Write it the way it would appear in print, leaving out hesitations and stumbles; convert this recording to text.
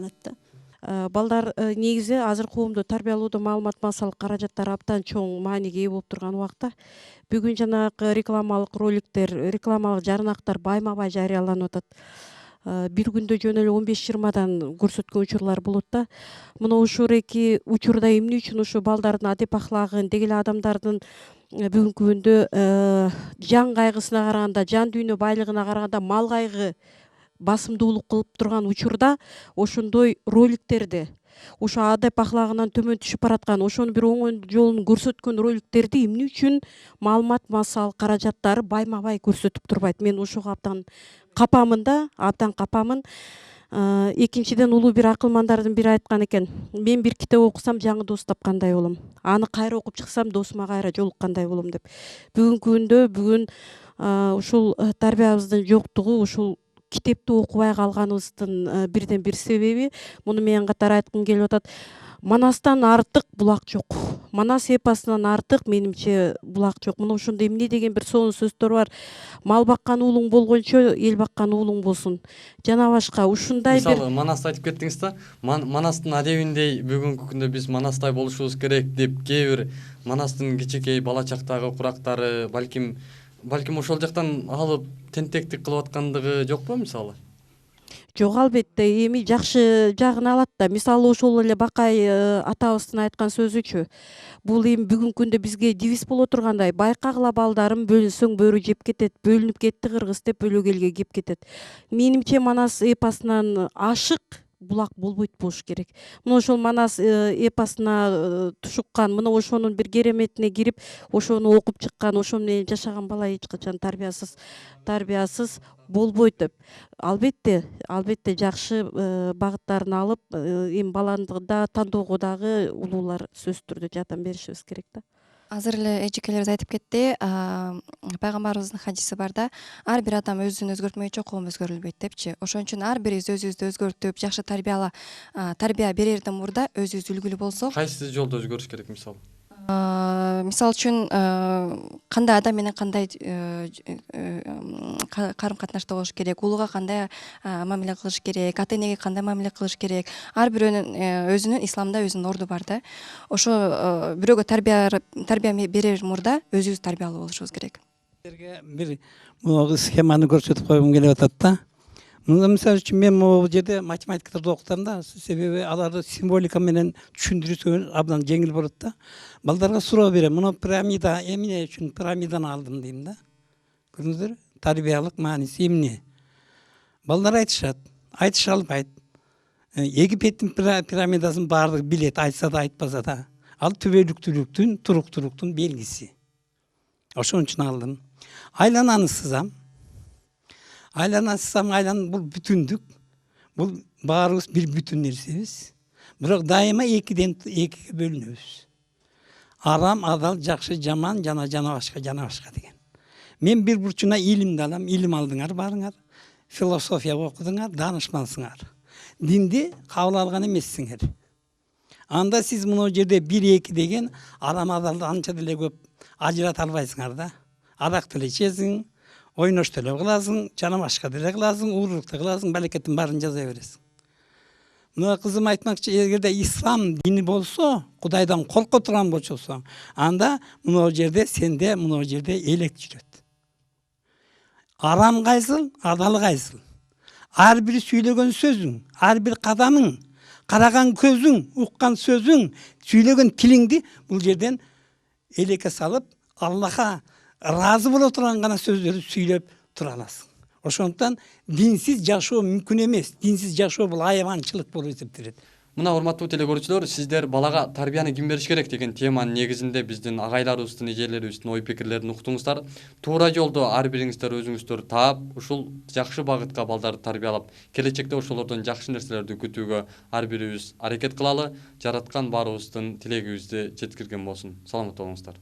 пайдаланат да. Балдар негизи азыр коомдо тарбиялоодо маалымат массалык каражаттар абдан чоң мааниге ээ болуп турган убакта бүгүн жанагы рекламалык роликтер, рекламалык жарнактар байма бай жарыяланып атат. Бир күндө жөн эле 15-20 көрсөткөн учурлар болот да. Мына ушул эки учурда эмне үчүн ушу балдардын адеп ахлагын, деги эле адамдардын бүгүнкү күндө жан кайгысына караганда, жан дүйнө байлыгына караганда мал кайгы басымдуулук кылып турган учурда ошондой роликтерди, ошо адеп ахлагынан төмөн түшүп бараткан, ошону бир оңой жолун көрсөткөн роликтерди эмне үчүн маалымат массалык каражаттары байма бай көрсөтүп турбайт? Мен ошого абдан капамын да, абдан капамын. Экинчиден, улуу бир акылмандардын бири айткан экен: мен бир китеп окусам жаңы дос тапкандай болом, аны кайра окуп чыксам досума кайра жолуккандай болом деп. Бүгүнкү күндө бүгүн ушул тарбиябыздын жоктугу ушул китепти окубай калганыбыздын бирден бир себеби. Муну менен катар айткым келип атат: Манастан артык булак жок. Манас эпосунан артык менимче булак жок. Мына ошондо эмне деген бир сонун сөздөр бар: мал баккан уулуң болгончо эл баккан уулуң болсун. Жана башка ушундай бир. Мисалы, Манасты айтып кеттиңиз да. Манастын адебиндей бүгүнкү күндө биз Манастай болушубуз керек деп кээ бир Манастын кичинекей бала чактагы курактары балким ошол жактан алып тентектик кылып аткандыгы жокпу мисалы? Жок, албетте, эми жакшы жагын алат да. Мисалы, ошол эле Бакай атабыздын айткан сөзүчү. Бул эми бүгүнкү күндө бизге девиз боло тургандай: байкагыла балдарым, бөлүнсөң бөрү жеп кетет, бөлүнүп кетти кыргыз деп өлөгелге кеп кетет. Менимче Манас эпосунан ашык булак болбойт болуш керек. Мына ошол Манас эпосуна тушуккан, мына ошонун бир кереметине кирип, ошону окуп чыккан, ошону менен жашаган бала эч качан тарбиясыз болбойт деп. Албетте жакшы багыттарын алып, эми баланы да тандоого дагы улуулар сөзсүз түрдө жардам беришибиз керек да. Азыр эле эжекелерибиз айтып кетти, пайгамбарыбыздын хадиси бар да: ар бир адам өзүн өзгөртмөйчө коом өзгөрүлбөйт депчи. Ошон үчүн ар бирибиз өзүбүздү өзгөртүп, жакшы тарбия берерден мурда өзүбүз үлгүлүү болсок. Кайсы жолдо өзгөрүш керек мисалы? Мисалы үчүн кандай адам менен кандай карым катнашта болуш керек, улууга кандай мамиле кылыш керек, ата энеге кандай мамиле кылыш керек. Ар бирөөнүн өзүнүн исламда өзүнүн орду бар да. Ошо бирөөгө тарбия берер мурда өзүбүз тарбиялуу болушубуз керек. Силерге бир могу схеманы көрсөтүп койгум келип атат да. Мисалы үчүн мен могу жерде математикада окутам да, себеби аларды символика менен түшүндүрсөң абдан жеңил болот да. Балдарга суроо берем: мына пирамида эмне үчүн пирамиданы алдым дейм да. Көрдүңүздөр, тарбиялык мааниси эмне? Балдар айтыша албайт. Египеттин пирамидасын баардыгы билет, айтса да айтпаса да. Ал түбөлүктүүлүктүн, туруктуулуктун белгиси. Ошон үчүн алдым. Айлананы сызам, айланын бул бүтүндүк. Бул баарыбыз бир бүтүн нерсебиз. Бирок дайыма экиден экиге бөлүнөбүз. Арам, адал, жакшы, жаман, жана башка деген. Мен бир бурчуна илимди алам, илим алдыңар барыңар, философия окудуңар, даанышмансыңар. Динди кабыл алган эмессиңер. Анда сиз мына жерде 1-2 деген арам, адалды анча деле көп ажырата албайсыңар да. Арак деле ичесиң, ойнош деле кыласың, жана башка деле кыласың, уурулук деле кыласың, балекеттин баарын жаза бересиң. Мына кызым айтмакчы, эгерде ислам дини болсо, Кудайдан корко турган болсоң, анда мына жерде сенде мына жерде элек жүрөт. Арам кайсыл, адал кайсыл? Ар бир сүйлөгөн сөзүң, ар бир кадамың, караган көзүң, уккан сөзүң, сүйлөгөн тилиңди бул жерден элекке салып, Аллахка разы боло турган гана сөздөрдү сүйлөп тура аласың. Ошондуктан динсиз жашоо мүмкүн эмес. Динсиз жашоо бул айванчылык болуп эсептелет. Мына урматтуу телекөрүүчүлөр, сиздер балага тарбияны ким бериш керек деген теманын негизинде биздин агайларыбыздын, эжелерибиздин ой пикирлерин уктуңуздар. Туура жолдо ар бириңиздер өзүңүздөр таап, ушул жакшы багытка балдарды тарбиялап, келечекте ошолордон жакшы нерселерди күтүүгө ар бирибиз аракет кылалы. Жараткан баарыбыздын тилегибизди жеткирген болсун. Саламат болуңуздар.